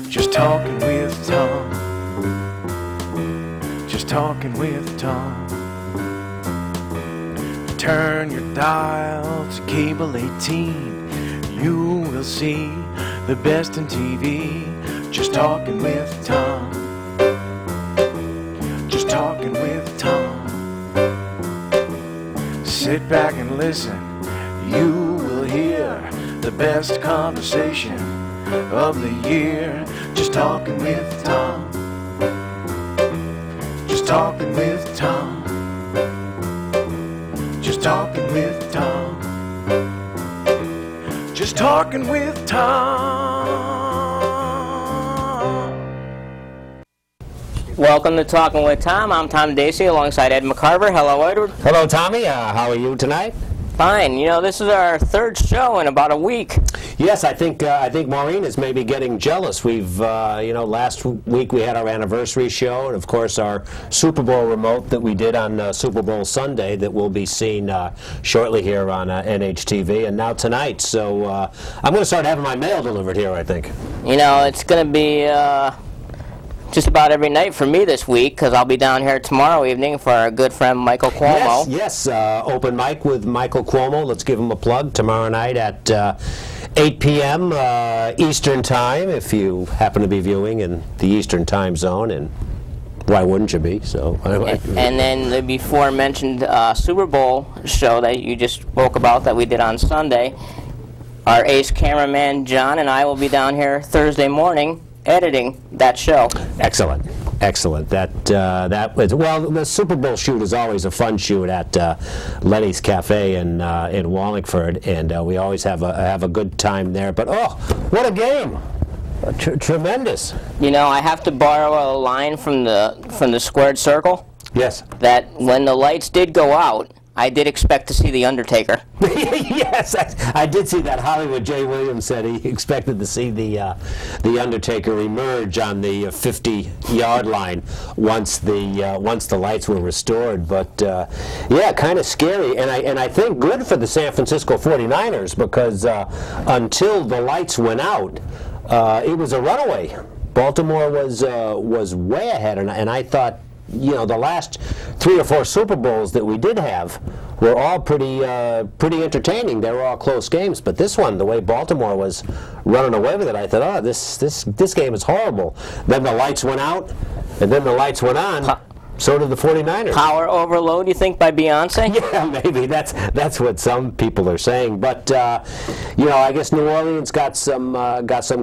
Just talking with Tom. Just talking with Tom. Turn your dial to cable 18. You will see the best in TV. Just talking with Tom. Just talking with Tom. Sit back and listen. You will hear the best conversation of the year. Just talking with Tom. Just talking with Tom. Just talking with Tom. Just talking with Tom. Welcome to Talking with Tom. I'm Tom Dacey alongside Ed McCarver. Hello, Edward. Hello, Tommy. How are you tonight? Fine. You know, this is our third show in about a week. Yes, I think Maureen is maybe getting jealous. We've, last week we had our anniversary show, and of course our Super Bowl remote that we did on Super Bowl Sunday that will be seen shortly here on NHTV, and now tonight. So I'm going to start having my mail delivered here, I think. You know, it's going to be just about every night for me this week, because I'll be down here tomorrow evening for our good friend Michael Cuomo. Yes, open mic with Michael Cuomo. Let's give him a plug tomorrow night at 8 p.m. Eastern Time, if you happen to be viewing in the Eastern Time Zone, and why wouldn't you be? So. And then the before-mentioned Super Bowl show that you just spoke about that we did on Sunday, our ace cameraman John and I will be down here Thursday morning editing that show. Excellent, excellent. That was, well, the Super Bowl shoot is always a fun shoot at Lenny's Cafe in Wallingford, and we always have a good time there. But oh, what a game! Tremendous. You know, I have to borrow a line from the squared circle. Yes. That when the lights did go out, I did expect to see The Undertaker. Yes, I did see that. Hollywood J. Williams said he expected to see the Undertaker emerge on the 50-yard line once the lights were restored. But yeah, kind of scary, and I think good for the San Francisco 49ers, because until the lights went out, it was a runaway. Baltimore was way ahead, and I thought, you know, the last 3 or 4 Super Bowls that we did have were all pretty entertaining. They were all close games, but this one, the way Baltimore was running away with it, I thought, oh, this game is horrible. Then the lights went out, and then the lights went on. So did the 49ers. Power overload, you think, by Beyonce? Yeah, maybe. That's what some people are saying. But you know, I guess New Orleans got some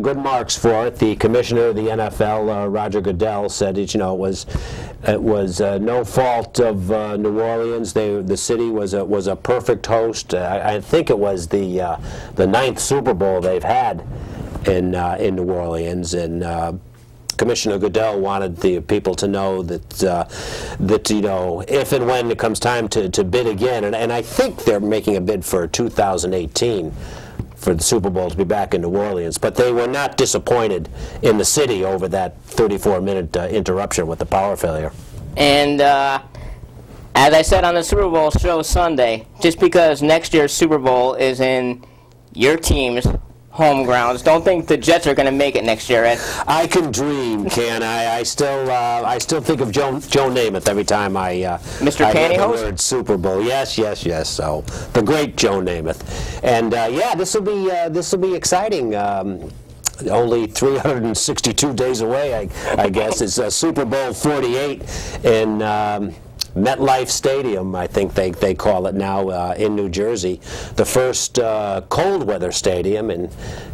good marks for it. The commissioner of the NFL, Roger Goodell, said it was no fault of New Orleans. The city was a perfect host. I think it was the 9th Super Bowl they've had in New Orleans, and Commissioner Goodell wanted the people to know that you know, if and when it comes time to bid again, and I think they're making a bid for 2018 for the Super Bowl to be back in New Orleans, but they were not disappointed in the city over that 34-minute interruption with the power failure. And as I said on the Super Bowl show Sunday, just because next year's Super Bowl is in your team's home grounds, don't think the Jets are going to make it next year, Ed. I can dream, can I? I still think of Joe Namath every time I Mr. hear the word Super Bowl. Yes. So the great Joe Namath, and yeah, this will be exciting. Only 362 days away, I guess. It's Super Bowl 48 in MetLife Stadium, I think they call it now, in New Jersey. The first cold weather stadium, and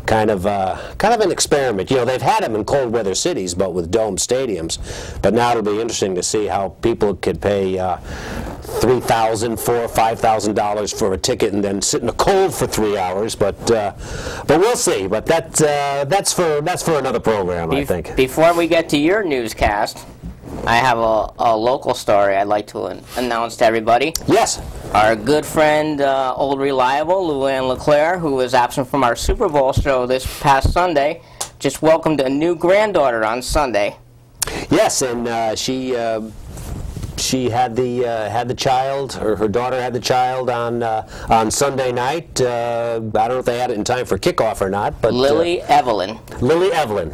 kind of an experiment. You know, they've had them in cold weather cities, but with dome stadiums. But now it'll be interesting to see how people could pay $3,000, $4,000, or $5,000 for a ticket and then sit in the cold for 3 hours. But we'll see. But that's for another program, I think. Before we get to your newscast, I have a local story I'd like to announce to everybody. Yes. Our good friend, old reliable, Luann LeClaire, who was absent from our Super Bowl show this past Sunday, just welcomed a new granddaughter on Sunday. Yes, and she she had the child, or her daughter had the child on Sunday night. I don't know if they had it in time for kickoff or not, but Lily Evelyn. Lily Evelyn.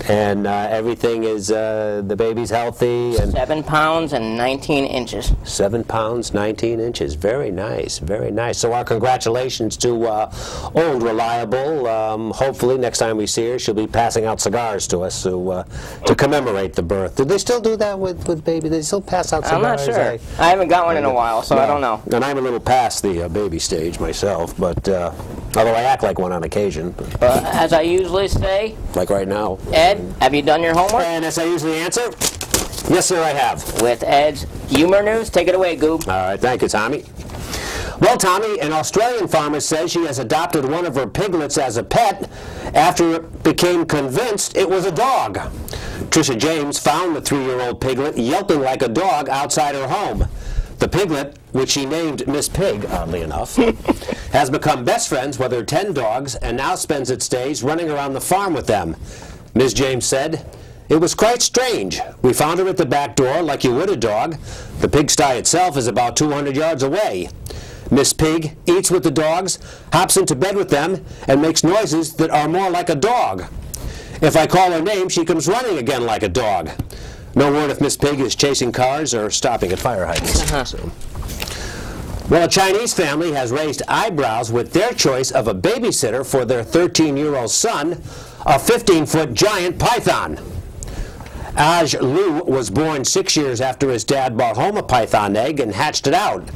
And everything is, the baby's healthy. And 7 pounds and 19 inches. 7 pounds, 19 inches. Very nice, very nice. So our congratulations to old Reliable. Hopefully next time we see her, she'll be passing out cigars to us to commemorate the birth. Do they still do that with baby? Do they still pass out cigars? I'm not sure. I haven't got one in a while, so I don't know. And I'm a little past the baby stage myself, but although I act like one on occasion. As I usually say. Like right now. Ed, have you done your homework? And as I usually answer, yes, sir, I have. With Ed's humor news, take it away, Goob. All right, thank you, Tommy. Well, Tommy, an Australian farmer says she has adopted one of her piglets as a pet after it became convinced it was a dog. Tricia James found the 3-year-old piglet yelping like a dog outside her home. The piglet, which she named Miss Pig, oddly enough, has become best friends with her 10 dogs and now spends its days running around the farm with them. Ms. James said, "It was quite strange. We found her at the back door like you would a dog. The pigsty itself is about 200 yards away. Miss Pig eats with the dogs, hops into bed with them, and makes noises that are more like a dog. If I call her name, she comes running again like a dog." No word if Miss Pig is chasing cars or stopping at fire hydrants. So. Well, a Chinese family has raised eyebrows with their choice of a babysitter for their 13-year-old son, a 15-foot giant python. Aj Liu was born 6 years after his dad brought home a python egg and hatched it out.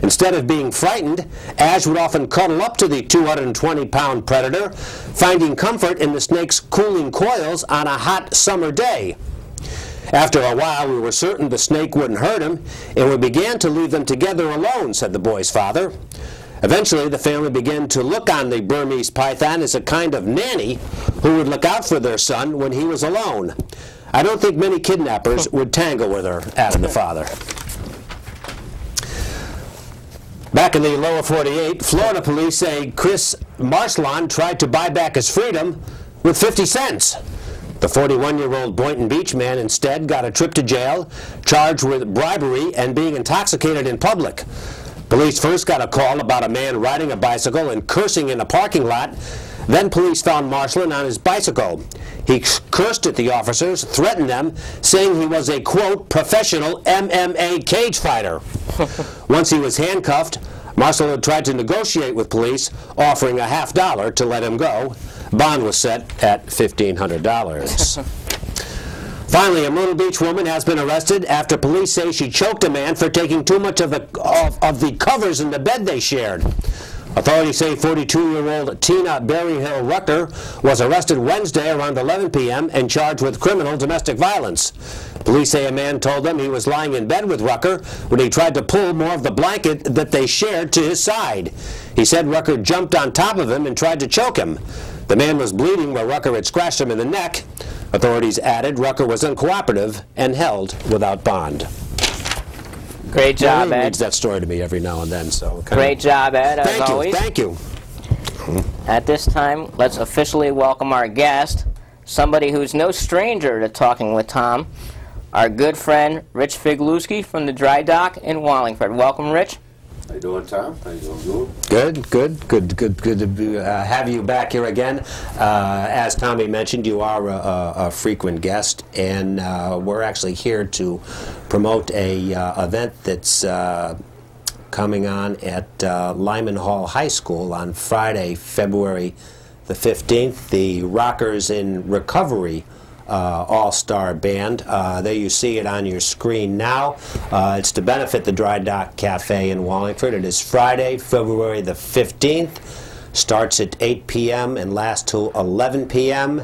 Instead of being frightened, Aj would often cuddle up to the 220-pound predator, finding comfort in the snake's cooling coils on a hot summer day. After a while, we were certain the snake wouldn't hurt him, and we began to leave them together alone, said the boy's father. Eventually, the family began to look on the Burmese python as a kind of nanny who would look out for their son when he was alone. I don't think many kidnappers would tangle with her, added the father. Back in the lower 48, Florida police say Chris Marslan tried to buy back his freedom with 50 cents. The 41-year-old Boynton Beach man instead got a trip to jail, charged with bribery and being intoxicated in public. Police first got a call about a man riding a bicycle and cursing in a parking lot. Then police found Marslan on his bicycle. He cursed at the officers, threatened them, saying he was a, quote, professional MMA cage fighter. Once he was handcuffed, Marslan had tried to negotiate with police, offering a $50 to let him go. Bond was set at $1,500. Finally, a Myrtle Beach woman has been arrested after police say she choked a man for taking too much of the covers in the bed they shared. Authorities say 42-year-old Tina Berryhill Rucker was arrested Wednesday around 11 p.m. and charged with criminal domestic violence. Police say a man told them he was lying in bed with Rucker when he tried to pull more of the blanket that they shared to his side. He said Rucker jumped on top of him and tried to choke him. The man was bleeding where Rucker had scratched him in the neck. Authorities added Rucker was uncooperative and held without bond. Great job, Ed. He reads that story to me every now and then. So great job, Ed, as always. Thank you. At this time, let's officially welcome our guest, somebody who's no stranger to talking with Tom, our good friend, Rich FIGLEWSKI from the Dry Dock in Wallingford. Welcome, Rich. How you doing, Tom? How you doing? Good to have you back here again. As Tommy mentioned, you are a frequent guest, and we're actually here to promote a event that's coming on at Lyman Hall High School on Friday, February the 15th. The Rockers in Recovery All-Star Band. There you see it on your screen now. It's to benefit the Dry Dock Cafe in Wallingford. It is Friday, February the 15th. Starts at 8 p.m. and lasts till 11 p.m.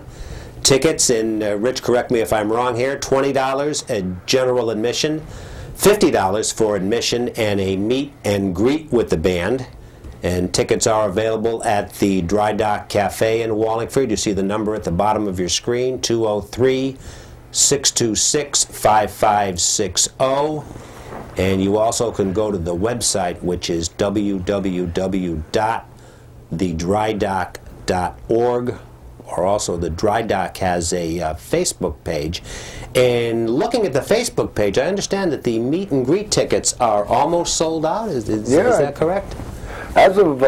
Tickets, and Rich, correct me if I'm wrong here, $20 at general admission, $50 for admission and a meet and greet with the band. And tickets are available at the Dry Dock Cafe in Wallingford. You see the number at the bottom of your screen, 203-626-5560. And you also can go to the website, which is www.thedrydock.org. or also the Dry Dock has a Facebook page. And looking at the Facebook page, I understand that the meet and greet tickets are almost sold out. Is that correct? As of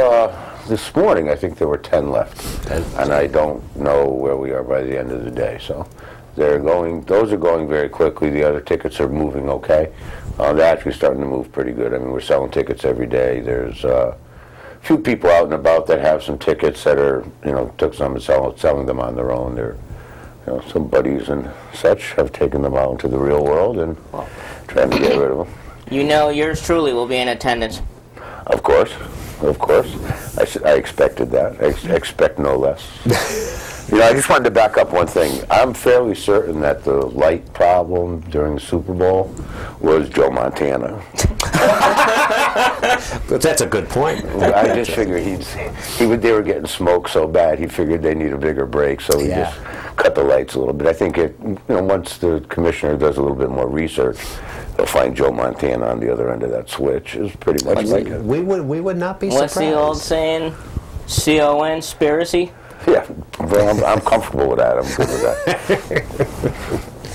this morning, I think there were 10 left, and I don't know where we are by the end of the day. So those are going very quickly. The other tickets are moving okay. They're actually starting to move pretty good. I mean, we're selling tickets every day. There's a few people out and about that have some tickets that are, took some and selling them on their own. They're, some buddies and such have taken them out into the real world and trying to get rid of them. Yours truly will be in attendance. Of course. I expected that. I expect no less. I just wanted to back up one thing. I'm fairly certain that the light problem during the Super Bowl was Joe Montana. But that's a good point. I just figured they were getting smoked so bad, he figured they need a bigger break, so he just cut the lights a little bit. I think once the commissioner does a little bit more research, they'll find Joe Montana on the other end of that switch. Is pretty much like it. We would not be surprised. What's the old saying? C-O-N-spiracy? Yeah, well, I'm comfortable with that. I'm good with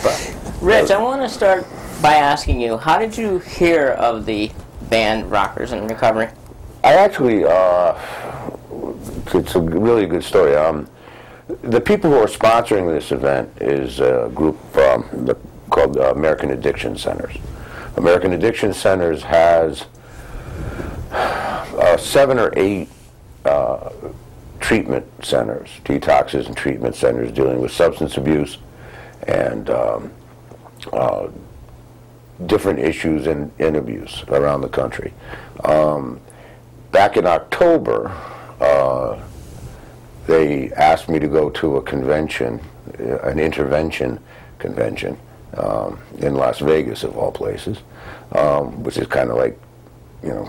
that. Rich, I want to start by asking you, how did you hear of the band Rockers in Recovery? I actually, it's a really good story. The people who are sponsoring this event is a group called American Addiction Centers. American Addiction Centers has 7 or 8 treatment centers, detoxes and treatment centers dealing with substance abuse and different issues in abuse around the country. Back in October, they asked me to go to a convention, an intervention convention, in Las Vegas, of all places, which is kind of like,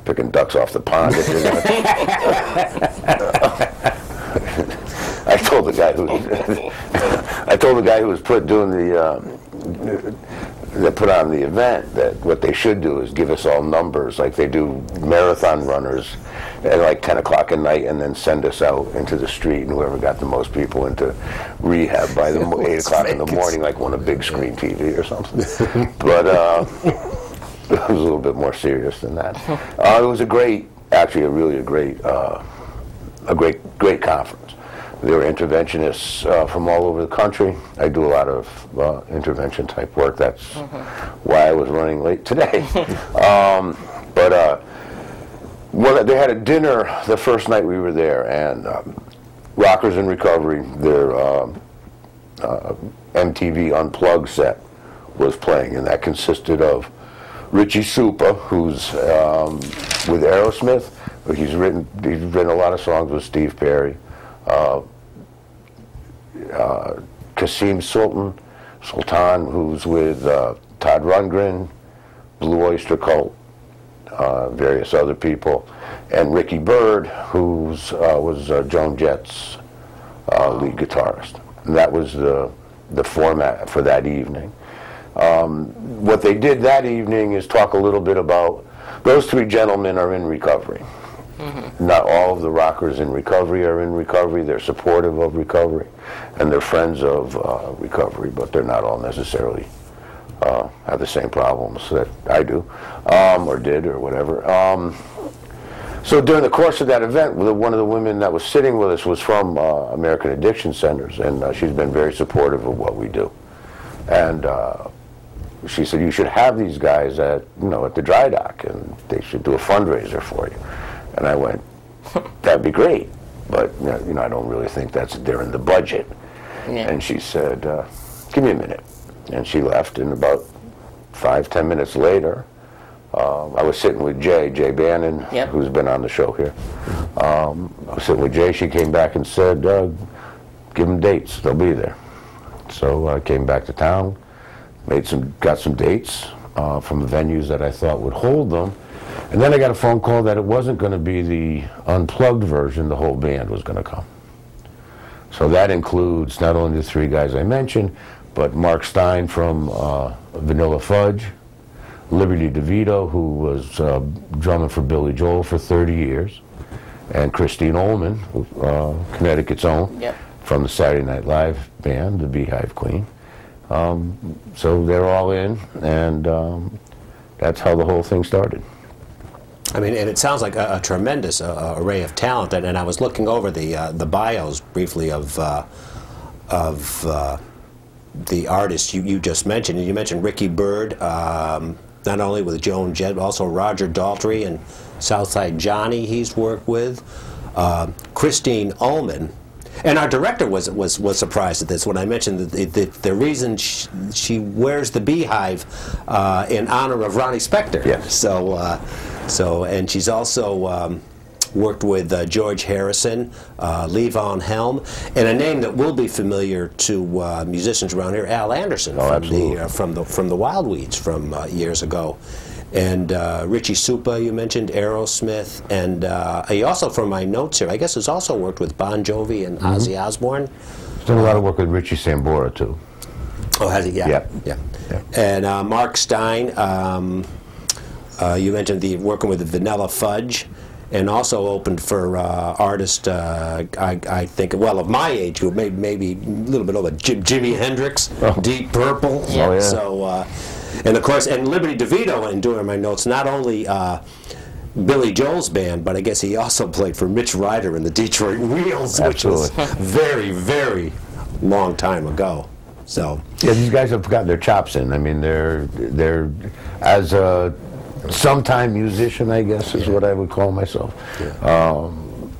picking ducks off the pond. I told the guy who was doing that put on the event that what they should do is give us all numbers like they do marathon runners at like 10 o'clock at night, and then send us out into the street, and whoever got the most people into rehab by the 8 o'clock in the morning, like on a big screen TV or something. But it was a little bit more serious than that. It was a great conference. There were interventionists from all over the country. I do a lot of intervention type work. That's why I was running late today. Well, they had a dinner the first night we were there, and Rockers in Recovery, their MTV Unplugged set was playing, and that consisted of Richie Supa, who's with Aerosmith. He's written a lot of songs with Steve Perry. Kasim Sultan, who's with Todd Rundgren, Blue Oyster Cult, various other people, and Ricky Byrd, who was Joan Jett's lead guitarist. And that was the format for that evening. What they did that evening is talk a little bit about, those 3 gentlemen are in recovery. Not all of the rockers in recovery are in recovery. They're supportive of recovery, and they're friends of recovery, but they're not all necessarily have the same problems that I do, or did, or whatever. So during the course of that event, one of the women that was sitting with us was from American Addiction Centers, and she's been very supportive of what we do. And she said, you should have these guys at the Dry Dock, and they should do a fundraiser for you. And I went, that'd be great, but I don't really think they're in the budget. Yeah. And she said, give me a minute. And she left, and about 5-10 minutes later, I was sitting with Jay Bannon, who's been on the show here. I was sitting with Jay. She came back and said, give them dates. They'll be there. So I came back to town, got some dates from the venues that I thought would hold them. And then I got a phone call that it wasn't going to be the unplugged version, the whole band was going to come. So that includes not only the 3 guys I mentioned, but Mark Stein from Vanilla Fudge, Liberty DeVito, who was drumming for Billy Joel for 30 years, and Christine Ullman, Connecticut's own, from the Saturday Night Live band, the Beehive Queen. So they're all in, and that's how the whole thing started. I mean, and it sounds like a tremendous array of talent. And I was looking over the bios briefly of the artists you just mentioned. And you mentioned Ricky Byrd, not only with Joan Jett, but also Roger Daltrey and Southside Johnny he's worked with. Christine Ullman. And our director was surprised at this when I mentioned that the reason she wears the beehive in honor of Ronnie Spector. Yes. So and she's also worked with George Harrison, Levon Helm, and a name that will be familiar to musicians around here, Al Anderson from the Wild Weeds from years ago. And Richie Supa, you mentioned, Aerosmith, and he also, from my notes here, I guess has also worked with Bon Jovi and Ozzy Osbourne. He's done a lot of work with Richie Sambora, too. Oh, has he? Yeah. Yeah. And Mark Stein, you mentioned working with the Vanilla Fudge, and also opened for artists, I think, well, of my age group, maybe a little bit over Jimi Hendrix, Deep Purple. Yeah. Oh, yeah. So, and of course, and Liberty DeVito, and doing my notes, not only Billy Joel's band, but I guess he also played for Mitch Ryder in the Detroit Wheels, which was very, very long time ago. So yeah, these guys have gotten their chops in. I mean, they're as a sometime musician, I guess, is what I would call myself. Yeah.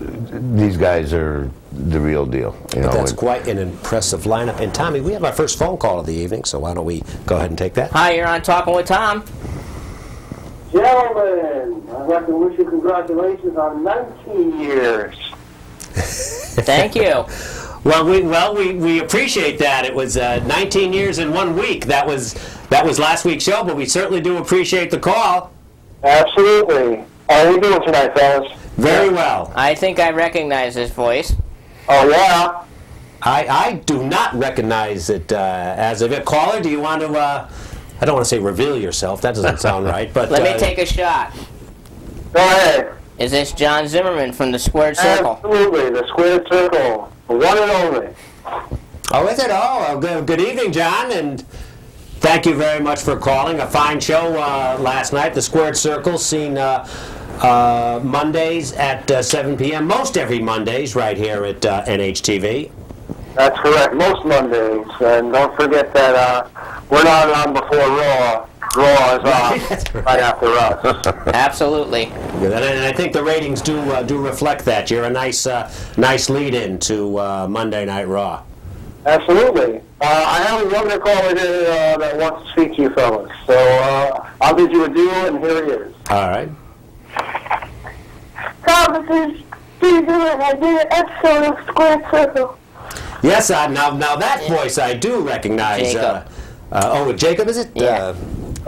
These guys are the real deal. But that's quite an impressive lineup. And Tommy, we have our first phone call of the evening, so why don't we go ahead and take that? Hi, you're on Talking with Tom. Gentlemen, I'd like to wish you congratulations on 19 years. Thank you. Well, we appreciate that. It was 19 years in 1 week. That was last week's show, but we certainly do appreciate the call. Absolutely. How are we doing tonight, fellas? Very well. I think I recognize his voice. Oh, yeah? I do not recognize it as of it. Caller, do you want to, I don't want to say reveal yourself. That doesn't sound right. But Let me take a shot. Go ahead. Is this John Zimmerman from the Squared Circle? Absolutely, the Squared Circle. The one and only. Oh, is it? Oh, good evening, John, and thank you very much for calling. A fine show last night. The Squared Circle, seen Mondays at 7 p.m. Most every Mondays right here at NHTV. That's correct, most Mondays. And don't forget that we're not on before Raw. Raw is on right after us. Absolutely. And I think the ratings do reflect that. You're a nice lead-in to Monday Night Raw. Absolutely. I have a younger caller here that wants to speak to you fellas. So I'll bid you adieu, and here he is. All right. Tom, this is Susan. I did an episode of Squared Circle. Yes, now that voice I do recognize. Jacob. Jacob, is it? Yeah.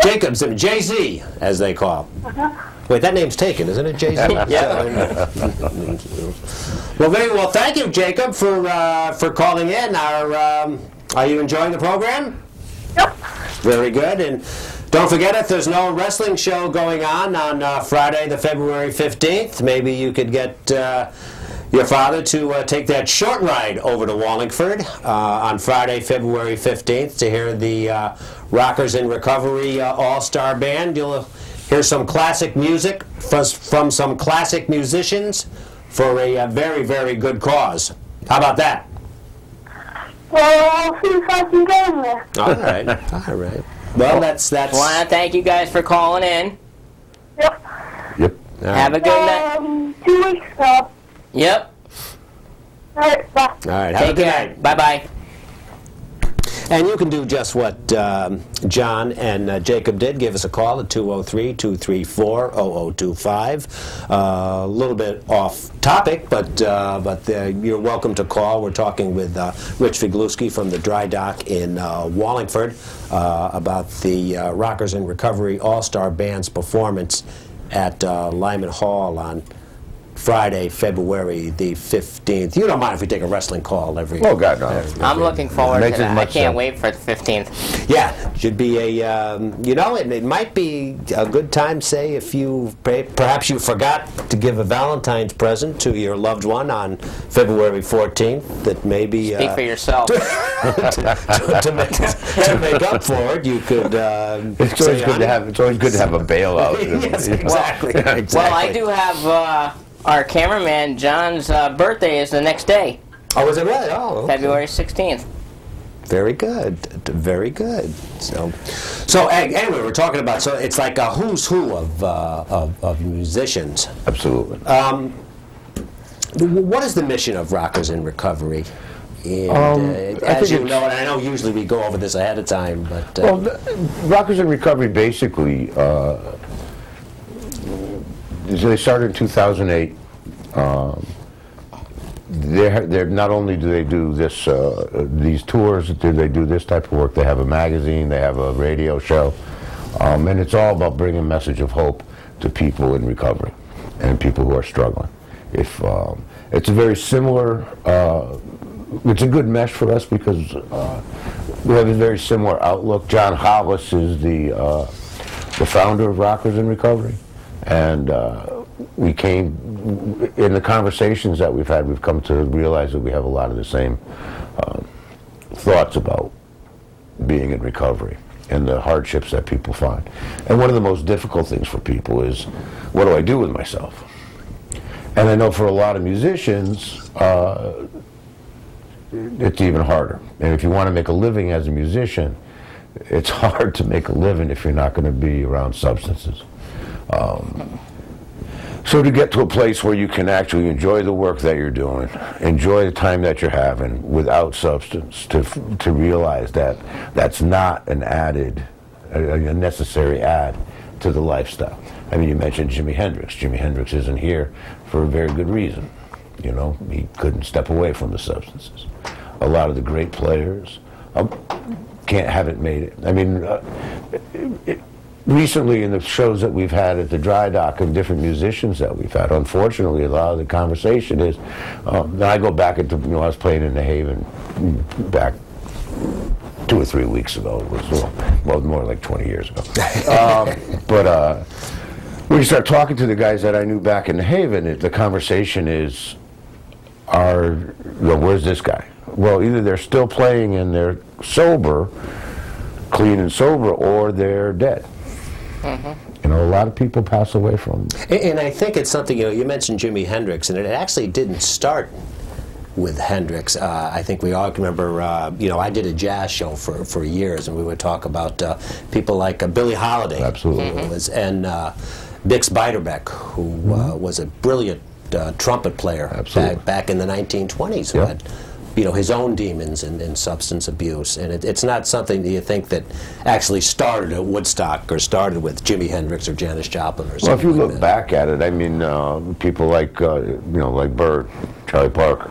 Jacob's, Jay-Z, as they call him. Wait, that name's taken, isn't it, Jay-Z? Yeah. Well, very well. Thank you, Jacob, for calling in. Are you enjoying the program? Yep. Very good. And don't forget, if there's no wrestling show going on Friday, the February 15th, maybe you could get your father to take that short ride over to Wallingford on Friday, February 15th to hear the Rockers in Recovery All-Star Band. You'll hear some classic music from some classic musicians for a very, very good cause. How about that? Well, I'll see if I can get in there. All right. All right. Well, that's. I want to thank you guys for calling in. Yep. Yep. Have a good night. 2 weeks ago. Yep. All right, bye. All right. Have a good night. Bye-bye. And you can do just what John and Jacob did. Give us a call at 203-234-0025. A little bit off topic, but you're welcome to call. We're talking with Rich FIGLEWSKI from the Dry Dock in Wallingford about the Rockers in Recovery All-Star Band's performance at Lyman Hall on Friday, February the 15th. You don't mind if we take a wrestling call every... Oh, God, no. I'm looking forward to that. I can't sense. wait for the 15th. Yeah, should be a, you know, it might be a good time, say, if you, perhaps you forgot to give a Valentine's present to your loved one on February 14th, that maybe... Speak for yourself. to make up for it, you could... It's always good to have a bailout. Yes, exactly. Well, I do have our cameraman, John's birthday is the next day. Oh, is it really? Oh, okay. February 16th. Very good, very good. So anyway, we're talking about, so it's like a who's who of musicians. Absolutely. What is the mission of Rockers in Recovery? And, as you know, and I know usually we go over this ahead of time, but... well, Rockers in Recovery basically, they started in 2008. They're not only do they do this, these tours, do they do this type of work, they have a magazine, they have a radio show, and it's all about bringing a message of hope to people in recovery and people who are struggling. If it's a very similar, it's a good mesh for us because we have a very similar outlook. John Hollis is the founder of Rockers in Recovery, and we came, in the conversations that we've had, we've come to realize that we have a lot of the same thoughts about being in recovery and the hardships that people find. And one of the most difficult things for people is, what do I do with myself? And I know for a lot of musicians, it's even harder. And if you want to make a living as a musician, it's hard to make a living if you're not going to be around substances. So to get to a place where you can actually enjoy the work that you're doing, enjoy the time that you're having without substance, to realize that that's not an added, a necessary add to the lifestyle. I mean, you mentioned Jimi Hendrix. Jimi Hendrix isn't here for a very good reason. You know, he couldn't step away from the substances. A lot of the great players haven't made it. I mean, recently in the shows that we've had at the Dry Dock and different musicians that we've had, unfortunately, a lot of the conversation is, I go back into, you know, I was playing in the Haven back 2 or 3 weeks ago. It was, well, more like 20 years ago. But when you start talking to the guys that I knew back in the Haven, the conversation is, where's this guy? Well, either they're still playing and they're sober, clean and sober, or they're dead. Mm-hmm. You know, a lot of people pass away from them. And I think it's something, you know, you mentioned Jimi Hendrix, and it actually didn't start with Hendrix. I think we all remember, you know, I did a jazz show for years, and we would talk about people like Billie Holiday. Absolutely. And Bix Beiderbecke, who was a brilliant trumpet player back in the 1920s, who had, you know, his own demons and substance abuse. And it's not something that you think that actually started at Woodstock or started with Jimi Hendrix or Janis Joplin or something. Well, if you like look that. back at it, I mean, people like, you know, like Bird, Charlie Parker,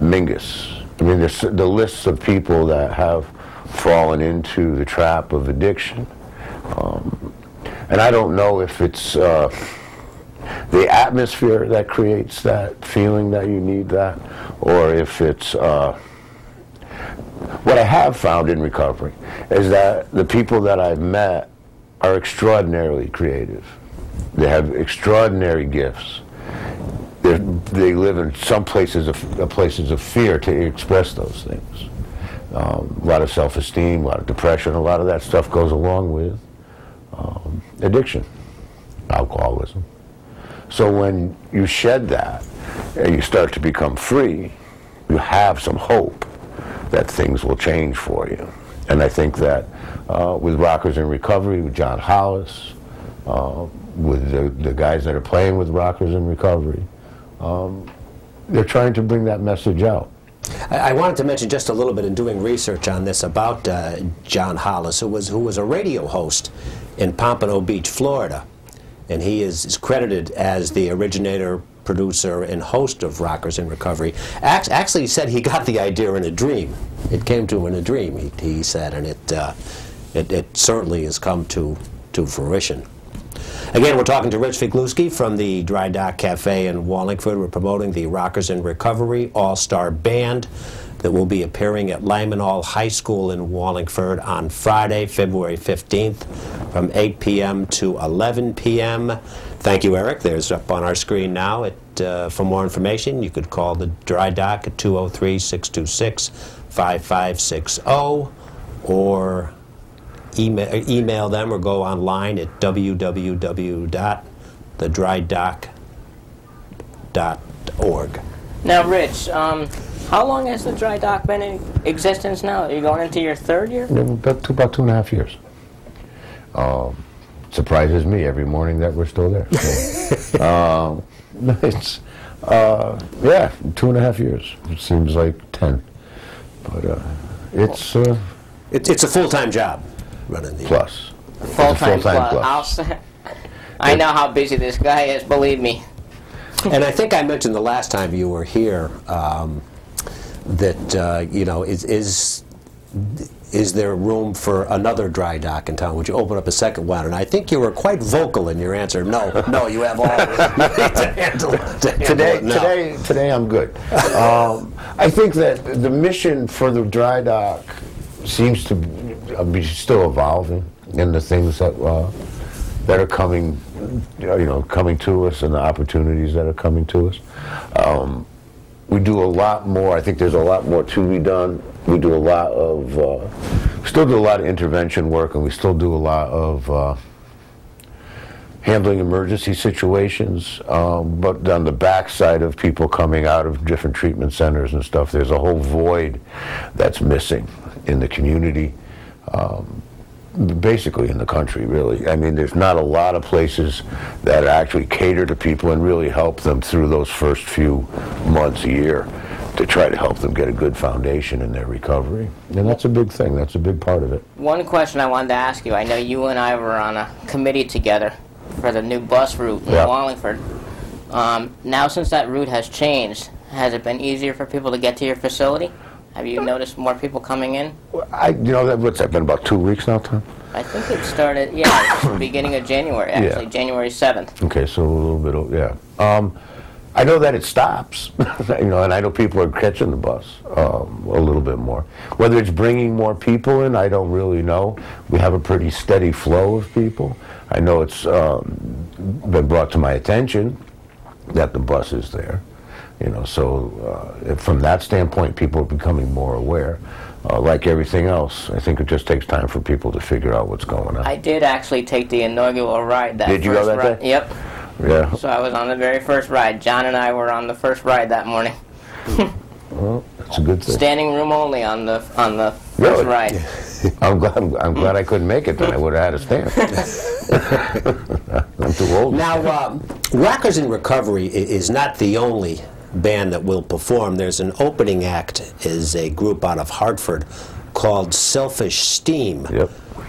Mingus. I mean, there's the lists of people that have fallen into the trap of addiction. And I don't know if it's the atmosphere that creates that feeling that you need that, or if it's what I have found in recovery is that the people that I've met are extraordinarily creative. They have extraordinary gifts. They live in some places of fear to express those things. A lot of self-esteem, a lot of depression, a lot of that stuff goes along with addiction, alcoholism. So when you shed that and you start to become free, you have some hope that things will change for you. And I think that with Rockers in Recovery, with John Hollis, with the guys that are playing with Rockers in Recovery, they're trying to bring that message out. I wanted to mention just a little bit in doing research on this about John Hollis, who was a radio host in Pompano Beach, Florida. And he is credited as the originator, producer, and host of Rockers in Recovery. Actually, he said he got the idea in a dream. It came to him in a dream, he said, and it certainly has come to fruition. Again, we're talking to Rich FIGLEWSKI from the Dry Dock Cafe in Wallingford. We're promoting the Rockers in Recovery All-Star Band that will be appearing at Lyman Hall High School in Wallingford on Friday, February 15th from 8 p.m. to 11 p.m. Thank you, Eric. There's up on our screen now. For more information, you could call the Dry Dock at 203-626-5560 or email them or go online at www.thedrydock.org. Now, Rich, how long has the Dry Dock been in existence now? Are you going into your third year? About 2.5 years. Surprises me every morning that we're still there. It's yeah, 2.5 years. It seems like 10, but it's a full-time job running the plus. Full-time plus. I know how busy this guy is, believe me. And I think I mentioned the last time you were here that you know, is there room for another dry dock in town? Would you open up a second one? And I think you were quite vocal in your answer. No, you have all to handle Today I'm good. I think that the mission for the dry dock seems to be still evolving in the things that are coming, coming to us, and the opportunities that are coming to us. We do a lot more. I think there's a lot more to be done. We do a lot of, still do a lot of intervention work, and we still do a lot of handling emergency situations. But on the backside of people coming out of different treatment centers and stuff, there's a whole void that's missing in the community. Basically in the country, really. I mean, there's not a lot of places that actually cater to people and really help them through those first few months, a year, to try to help them get a good foundation in their recovery. And that's a big thing. That's a big part of it. One question I wanted to ask you. I know you and I were on a committee together for the new bus route in Wallingford. Now, since that route has changed, has it been easier for people to get to your facility? Have you noticed more people coming in? What's that been, about 2 weeks now, Tom? I think it started, beginning of January, actually, January 7th. Okay, so a little bit of, I know that it stops, and I know people are catching the bus a little bit more. Whether it's bringing more people in, I don't really know. We have a pretty steady flow of people. I know it's been brought to my attention that the bus is there. So from that standpoint, people are becoming more aware. Like everything else, I think it just takes time for people to figure out what's going on. I did actually take the inaugural ride that Did you go that ride. day? Yep. Yeah. So I was on the very first ride. John and I were on the first ride that morning. Well, that's a good thing. Standing room only on the first Really? ride. I'm glad I couldn't make it. Then I would have had to stand. I'm too old. Now, Rockers in Recovery is not the only band that will perform. There's an opening act, is a group out of Hartford called Selfish Steam,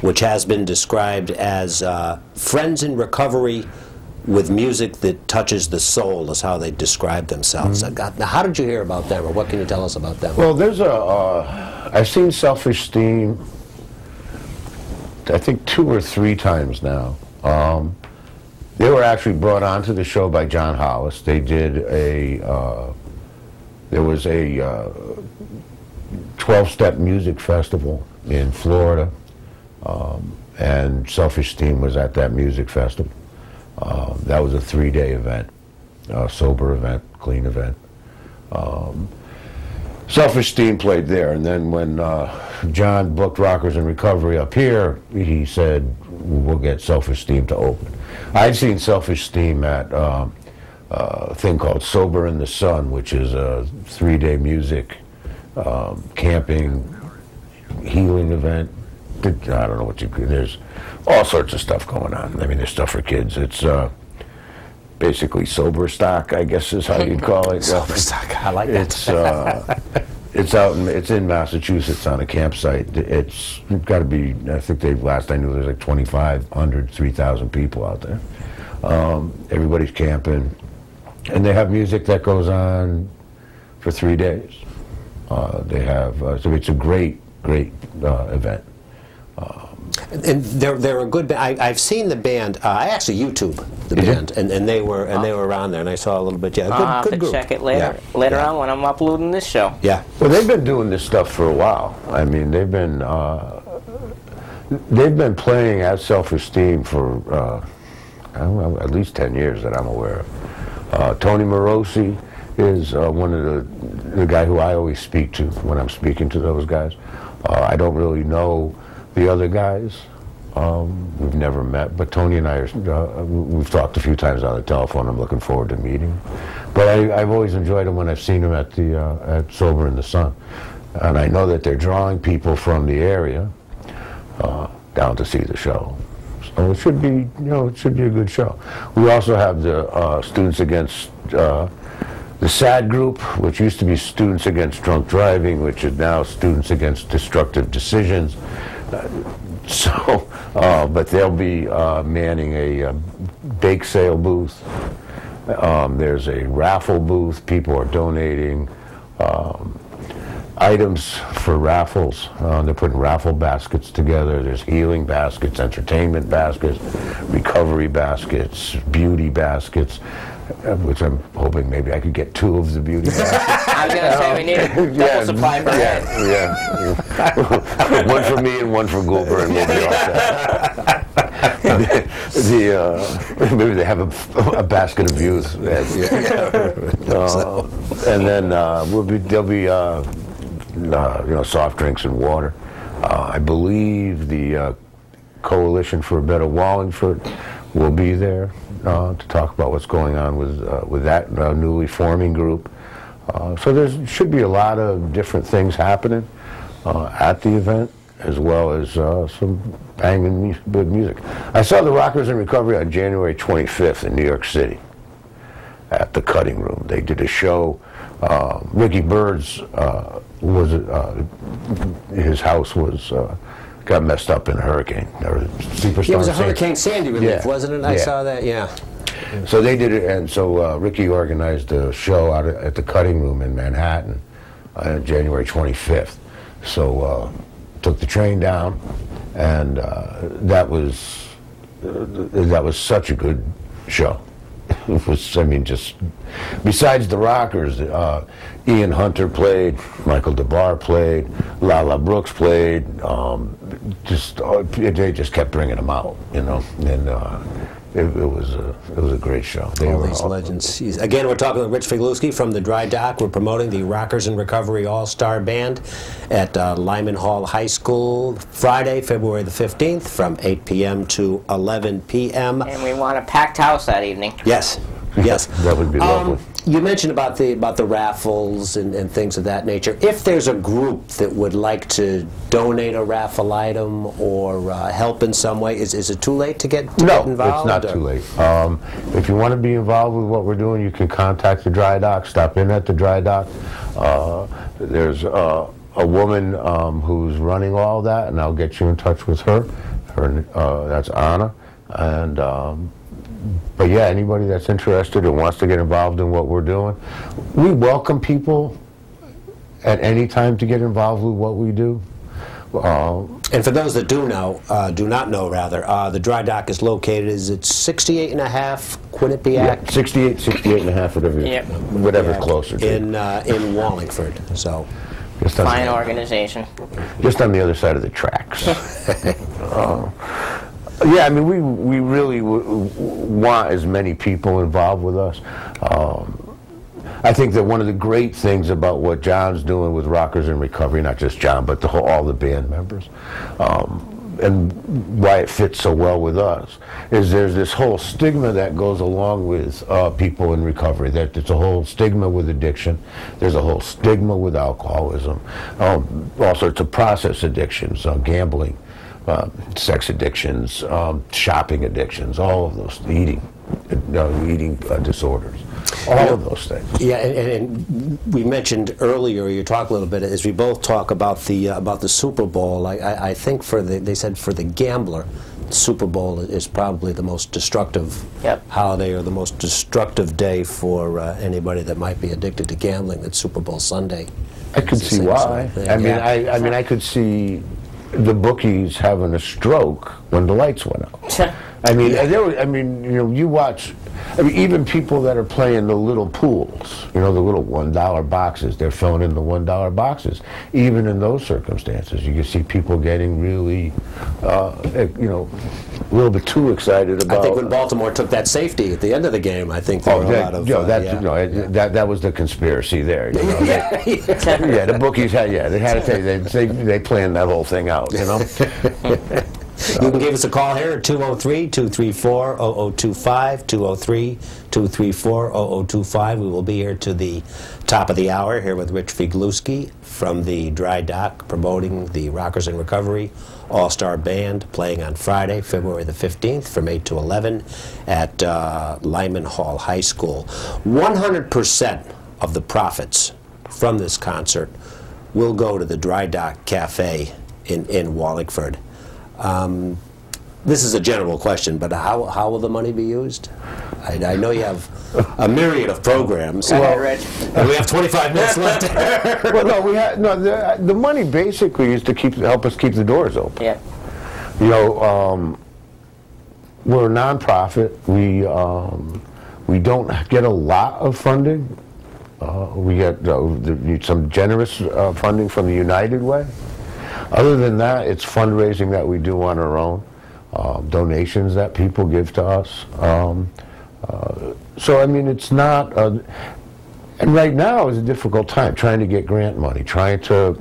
which has been described as friends in recovery with music that touches the soul, is how they describe themselves. Now, how did you hear about them, or what can you tell us about them? Well, there's I've seen Selfish Steam, I think 2 or 3 times now. They were actually brought onto the show by John Hollis. They did there was a 12-step music festival in Florida, and Selfish Steam was at that music festival. That was a 3-day event, sober event, clean event. Selfish Steam played there, and then when John booked Rockers in Recovery up here, he said, we'll get Selfish Steam to open. I'd seen Selfish Steam at a thing called Sober in the Sun, which is a 3-day music, camping, healing event. I don't know what there's all sorts of stuff going on. I mean, there's stuff for kids. It's basically sober stock, I guess is how you'd call it. Sober stock, I like that. It's in Massachusetts on a campsite. It's got to be, I think last I knew there's like 2,500, 3,000 people out there. Everybody's camping, and they have music that goes on for 3 days. They have, so it's a great event. And they're a good band. I've seen the band. I actually YouTube the band, and they were around there, and I saw a little bit. Yeah, I'll have to group. check it later on when I'm uploading this show. Yeah. Well, they've been doing this stuff for a while. I mean, they've been playing at Self-Esteem for I don't know, at least 10 years that I'm aware of. Tony Morosi is one of the guy who I always speak to when I'm speaking to those guys. I don't really know the other guys. We've never met, but Tony and I we've talked a few times on the telephone. I'm looking forward to meeting him. But I've always enjoyed him when I've seen him at Sober in the Sun, and I know that they're drawing people from the area down to see the show. So it should be, it should be a good show. We also have the Students Against the SAD group, which used to be Students Against Drunk Driving, which is now Students Against Destructive Decisions. But they'll be manning a bake sale booth. There's a raffle booth. People are donating items for raffles. They're putting raffle baskets together. There's healing baskets, entertainment baskets, recovery baskets, beauty baskets, which I'm hoping maybe I could get 2 of the beauty baskets. I was going to say we need a double supply for that. Yeah. One for me and one for Goober, and we'll be all set. Maybe they have a basket of views. And then there'll be soft drinks and water. I believe the Coalition for a Better Wallingford will be there to talk about what's going on with that newly forming group. So there should be a lot of different things happening at the event, as well as some banging good music. I saw the Rockers in Recovery on January 25th in New York City at the Cutting Room. They did a show. Ricky Bird's his house got messed up in a hurricane. It was a Hurricane Sandy relief, wasn't it? I saw that. Yeah. So they did it, and so Ricky organized a show out at the Cutting Room in Manhattan on January 25th. So took the train down, and that was such a good show. It was, I mean, just besides the Rockers, Ian Hunter played, Michael DeBar played, Lala Brooks played. They just kept bringing them out, and it was a great show. All these legends. Again, we're talking with Rich Figlewski from the Dry Dock. We're promoting the Rockers in Recovery All-Star Band at Lyman Hall High School, Friday, February the 15th, from 8 p.m. to 11 p.m. And we want a packed house that evening. Yes. Yes. That would be lovely. You mentioned about the raffles and things of that nature. If there's a group that would like to donate a raffle item or help in some way, is it too late to get involved? No, it's not too late. If you want to be involved with what we're doing, you can contact the Dry Dock. Stop in at the Dry Dock. There's a woman who's running all that, and I'll get you in touch with her. That's Anna. And but yeah, anybody that's interested and wants to get involved in what we're doing, we welcome people at any time to get involved with what we do. And for those that do not know, the Dry Dock is located, is it 68 and a half Quinnipiac? Yeah, 68 and a half, whatever's closer to. In Wallingford, so. Fine organization. Just on the other side of the tracks. Yeah, I mean, we really want as many people involved with us. I think that one of the great things about what John's doing with Rockers in Recovery, not just John, but all the band members, and why it fits so well with us, is there's this whole stigma that goes along with people in recovery. That it's a whole stigma with addiction. There's a whole stigma with alcoholism, all sorts of process addictions, gambling. Sex addictions, shopping addictions, all of those, eating disorders, all of those things. Yeah, and we mentioned earlier, you talked a little bit, as we both talk about the Super Bowl, I think they said for the gambler, the Super Bowl is probably the most destructive holiday or the most destructive day for anybody that might be addicted to gambling, that Super Bowl Sunday. I could see why. I mean, I could see the bookies having a stroke when the lights went out. I mean, you watch. I mean, even people that are playing the little pools, the little $1 boxes, they're filling in the $1 boxes. Even in those circumstances, you can see people getting really, a little bit too excited about. I think when Baltimore took that safety at the end of the game, I think there were a lot of. That was the conspiracy there. Yeah, the bookies had. Yeah, they had to. They planned that whole thing out. You can give us a call here at 203-234-0025, 203-234-0025. We will be here to the top of the hour here with Rich FIGLEWSKI from the Dry Dock, promoting the Rockers in Recovery All-Star Band, playing on Friday, February the 15th from 8 to 11 at Lyman Hall High School. 100% of the profits from this concert will go to the Dry Dock Cafe in Wallingford. This is a general question, but how will the money be used? I know you have a myriad of programs. Well, Rich. And we have 25 minutes left. Well, the money basically is to help us keep the doors open. Yeah. We're a nonprofit. We don't get a lot of funding. We get some generous funding from the United Way. Other than that, it's fundraising that we do on our own, donations that people give to us. So, I mean, it's not, and right now is a difficult time trying to get grant money, trying to,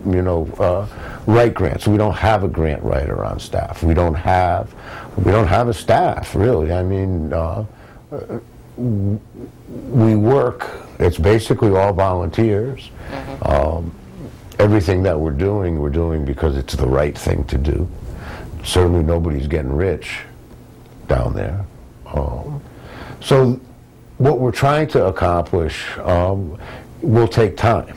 write grants. We don't have a grant writer on staff. We don't have a staff, really. I mean, we work, it's basically all volunteers. Everything that we're doing because it's the right thing to do. Certainly nobody's getting rich down there. So what we're trying to accomplish will take time.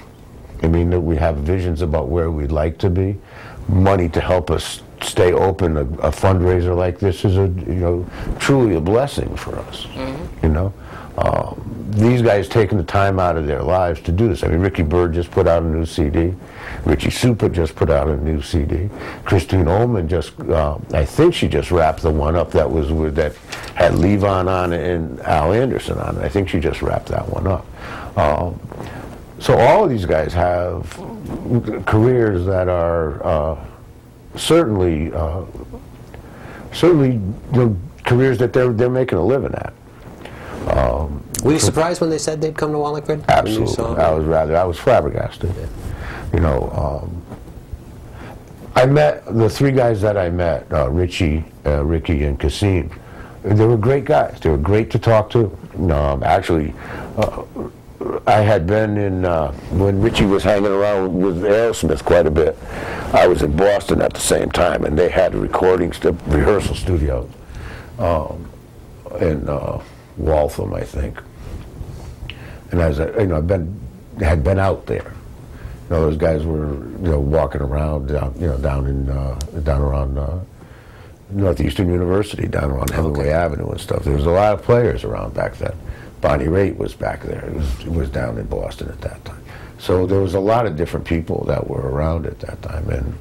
I mean, we have visions about where we'd like to be. Money to help us stay open. A fundraiser like this is truly a blessing for us. These guys taking the time out of their lives to do this. I mean, Ricky Byrd just put out a new CD. Richie Supa just put out a new CD. Christine Ullman I think she just wrapped the one up that had Levon on it and Al Anderson on it. I think she just wrapped that one up. So all of these guys have careers that are certainly careers that they're making a living at. Were you surprised when they said they'd come to Wallingford? Absolutely. I was flabbergasted. Yeah. I met the three guys that I met, Richie, Ricky, and Kasim. They were great guys. They were great to talk to. Actually, I had been in, when Richie was hanging around with Aerosmith quite a bit, I was in Boston at the same time, and they had a rehearsal studio in Waltham, I think. And as had been out there. Those guys were, walking around down around Northeastern University, down around Hemingway Avenue and stuff. There was a lot of players around back then. Bonnie Raitt was back there. It was down in Boston at that time. So there was a lot of different people that were around at that time. And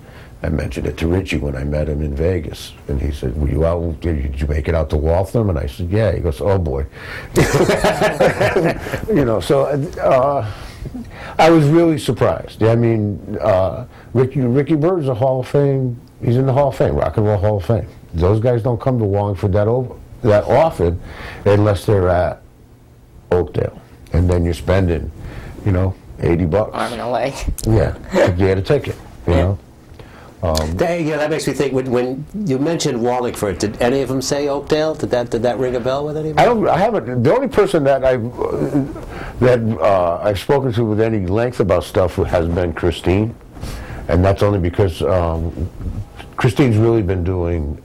I mentioned it to Richie when I met him in Vegas. And he said, "Were you out? Did you make it out to Waltham?" And I said, "Yeah." He goes, "Oh boy." I was really surprised. I mean, Ricky Byrd's a Hall of Fame. He's in the Hall of Fame, Rock and Roll Hall of Fame. Those guys don't come to Wallingford that often, unless they're at Oakdale, and then you're spending, $80. Arm and a leg. Yeah, to get a ticket. That makes me think. When you mentioned Wallingford, did any of them say Oakdale? Did that ring a bell with anybody? I haven't. The only person that I've spoken to with any length about stuff has been Christine, and that's only because Christine's really been doing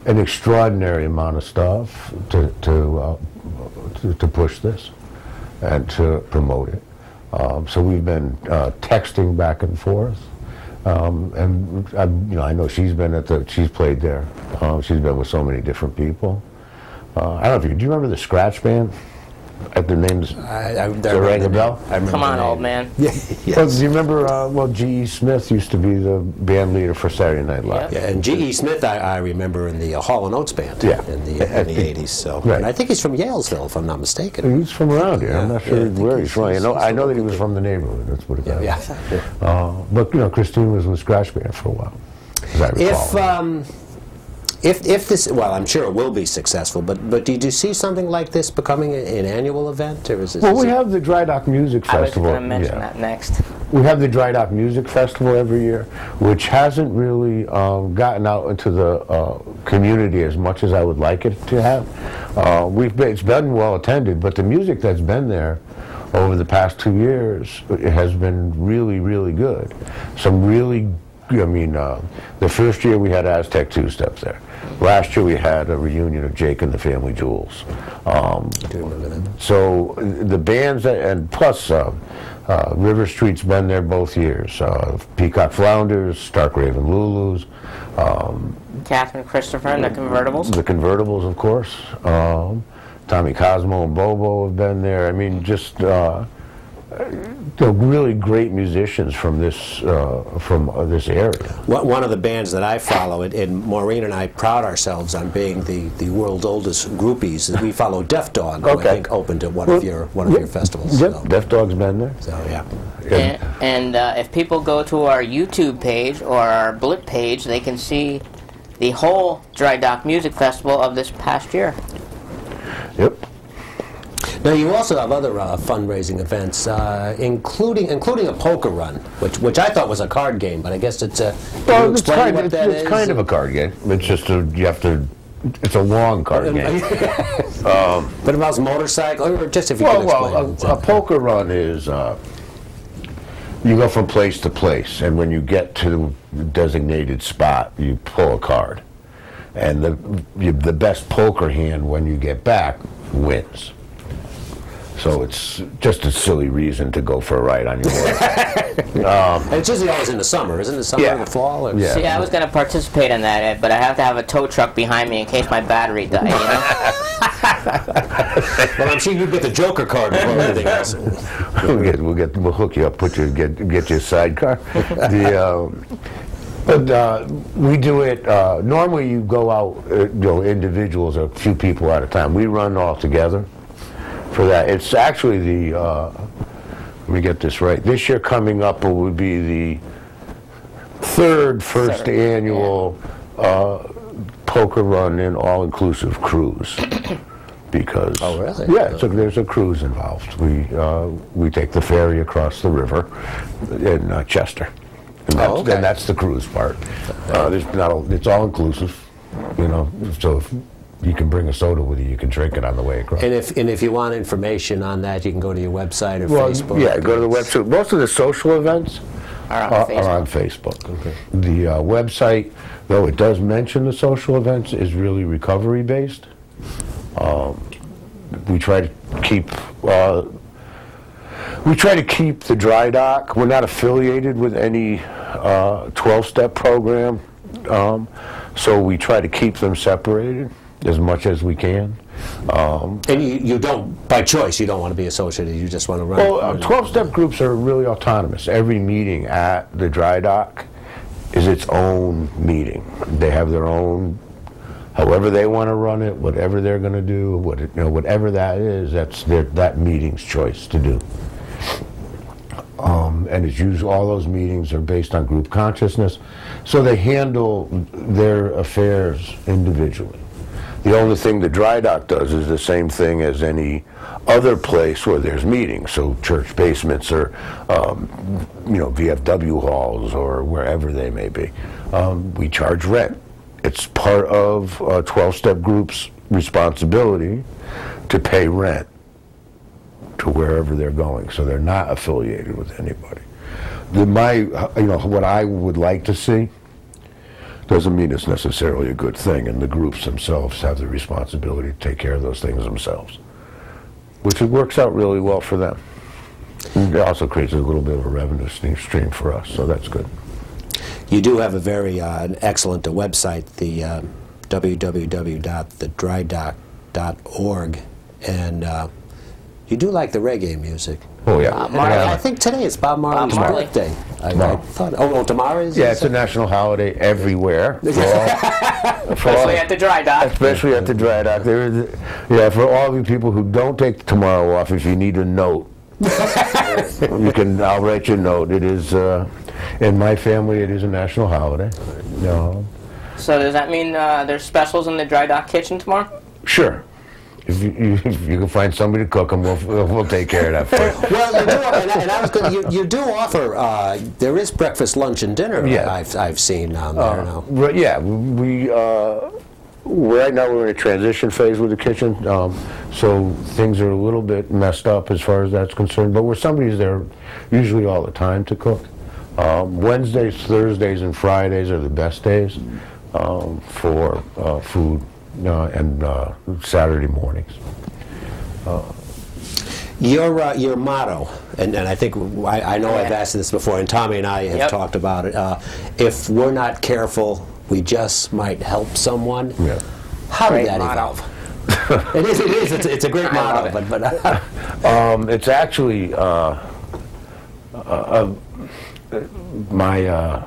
an extraordinary amount of stuff to push this and to promote it. So we've been texting back and forth. And I know she's played there. She's been with so many different people. I don't know do you remember the Scratch Band? The names. Does it ring a bell? Come on, old man. Yes. Well, do you remember? G.E. Smith used to be the band leader for Saturday Night Live. Yeah, and G.E. Smith, I remember in the Hall & Oates band in the 80s. So, right. And I think he's from Yalesville, if I'm not mistaken. He's from around here. I'm not sure where he's from. I know that he was from the neighborhood. That's what it is. Yeah. But Christine was in the scratch band for a while, as I recall. If this, well, I'm sure it will be successful, but did you see something like this becoming an annual event? Or is we have the Dry Dock Music Festival. I was going to mention that next. We have the Dry Dock Music Festival every year, which hasn't really gotten out into the community as much as I would like it to have. It's been well attended, but the music that's been there over the past 2 years, it has been really, really good. Some really, the first year we had Aztec Two-Step there. Last year we had a reunion of Jake and the Family Jewels. So the bands, and plus River Street's been there both years. Peacock Flounders, Stark Raven Lulus. Catherine Christopher and the Convertibles. The Convertibles, of course. Tommy Cosmo and Bobo have been there. I mean, just really great musicians from this area. One of the bands that I follow, and Maureen and I pride ourselves on being the world's oldest groupies. We follow Def Dog, who I think opened at one of your festivals. Yep, so. Def Dog's been there. So yeah. And if people go to our YouTube page or our Blip page, they can see the whole Dry Dock Music Festival of this past year. Yep. Now you also have other fundraising events, including a poker run, which I thought was a card game, but I guess it's a. Well, it's kind of a card game. It's just it's a long card game. But it involves motorcycle, or just if you could explain. A poker run is you go from place to place, and when you get to the designated spot, you pull a card, and the best poker hand when you get back wins. So it's just a silly reason to go for a ride on your horse. It's usually always in the summer, isn't it? Summer or the fall? Or? Yeah. See, I was going to participate in that, Ed, but I have to have a tow truck behind me in case my battery dies. Well, I'm sure you get the Joker card before anything else. We'll hook you up, get you a sidecar. But we do it. Normally, you go out, individuals or a few people at a time. We run all together. For that, it's actually let me get this right. This year coming up would be the first annual poker run in all-inclusive cruise. Because there's a cruise involved. We take the ferry across the river in Chester, and that's the cruise part. It's all-inclusive, So if you can bring a soda with you. You can drink it on the way across. And if you want information on that, you can go to your website or Facebook. Yeah, go to the website. Most of the social events are on Facebook. Okay. The website, though it does mention the social events, is really recovery based. We try to keep the Dry Dock. We're not affiliated with any 12-step program, so we try to keep them separated as much as we can. And you don't, by choice, you don't want to be associated, you just want to run. Well, 12-step groups are really autonomous. Every meeting at the Dry Dock is its own meeting. They have their own, however they want to run it, whatever they're going to do, whatever that is, that's that meeting's choice to do. And it's usually, all those meetings are based on group consciousness, so they handle their affairs individually. The only thing the Dry Dock does is the same thing as any other place where there's meetings, so church basements or VFW halls or wherever they may be. We charge rent. It's part of a 12-step group's responsibility to pay rent to wherever they're going, so they're not affiliated with anybody. What I would like to see doesn't mean it's necessarily a good thing, and the groups themselves have the responsibility to take care of those things themselves, which it works out really well for them. It also creates a little bit of a revenue stream for us, so that's good. You do have a very excellent website, the www.thedrydock.org, and You do like the reggae music. Oh, yeah. I think today is Bob Marley's birthday. I thought, tomorrow is? Yeah, it's a national holiday everywhere. Especially at the dry dock. Especially at the dry dock. Yeah, for all you people who don't take tomorrow off, if you need a note, I'll write you a note. It is, in my family, it is a national holiday. No. So does that mean there's specials in the dry dock kitchen tomorrow? Sure. If you can find somebody to cook them, we'll take care of that for you. Well, you do offer, there is breakfast, lunch, and dinner. Yeah. I've seen down there now. Yeah, right now we're in a transition phase with the kitchen, so things are a little bit messed up as far as that's concerned. But somebody's there usually all the time to cook. Wednesdays, Thursdays, and Fridays are the best days for food. And Saturday mornings. Your motto, and I think I know I've asked this before, and Tommy and I have talked about it. If we're not careful, we just might help someone. Yeah. How did that evolve? It is. It's a great motto, but it's actually my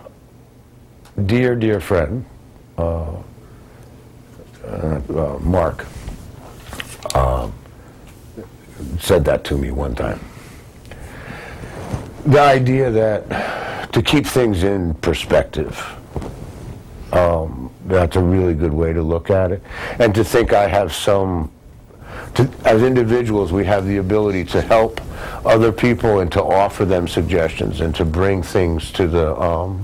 dear friend. Mark said that to me one time. The idea that to keep things in perspective, that's a really good way to look at it. And to think I have as individuals, we have the ability to help other people and to offer them suggestions and to bring things to the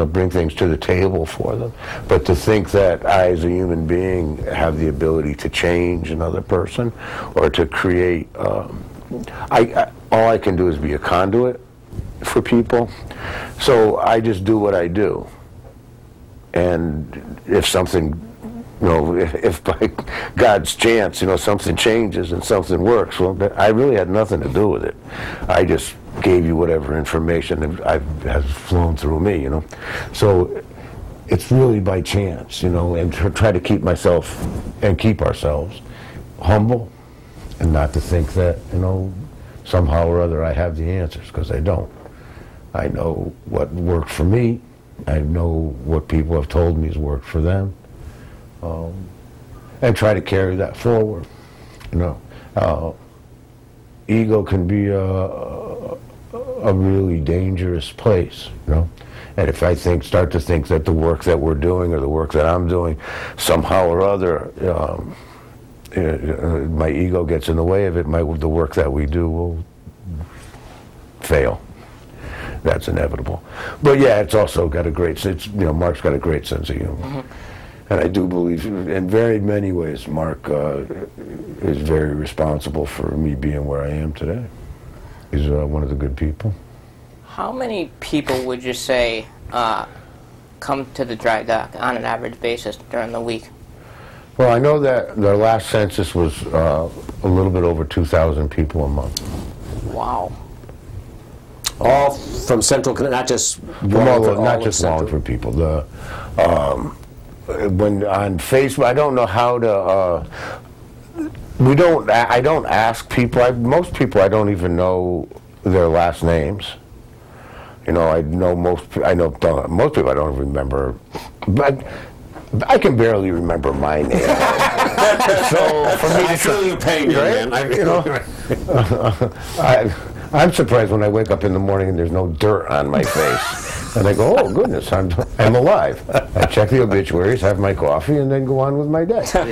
bring things to the table for them. But to think that I, as a human being, have the ability to change another person or to create, all I can do is be a conduit for people. So I just do what I do. And if something, if by God's chance, something changes and something works, well, I really had nothing to do with it. I just gave you whatever information has flown through me, So it's really by chance, and to try to keep myself and keep ourselves humble and not to think that, somehow or other I have the answers, because I don't. I know what worked for me. I know what people have told me has worked for them. And try to carry that forward, Ego can be a really dangerous place, And if I start to think that the work that we're doing or the work that I'm doing, somehow or other, my ego gets in the way of it, the work that we do will fail. That's inevitable. But yeah, it's also got a great sense. Mark's got a great sense of humor. Mm-hmm. And I do believe, in very many ways, Mark is very responsible for me being where I am today. He's one of the good people. How many people would you say come to the dry dock on an average basis during the week? Well, I know that the last census was a little bit over 2,000 people a month. Wow. All from Central, not just not just Wallingford people. When on Facebook, I don't know how to. I don't ask people. Most people, I don't even know their last names. I know most people. I don't remember. But I can barely remember my name. So for me, I feel your pain, man. I'm surprised when I wake up in the morning and there's no dirt on my face. And I go, oh, goodness, I'm alive. I check the obituaries, have my coffee, and then go on with my day. So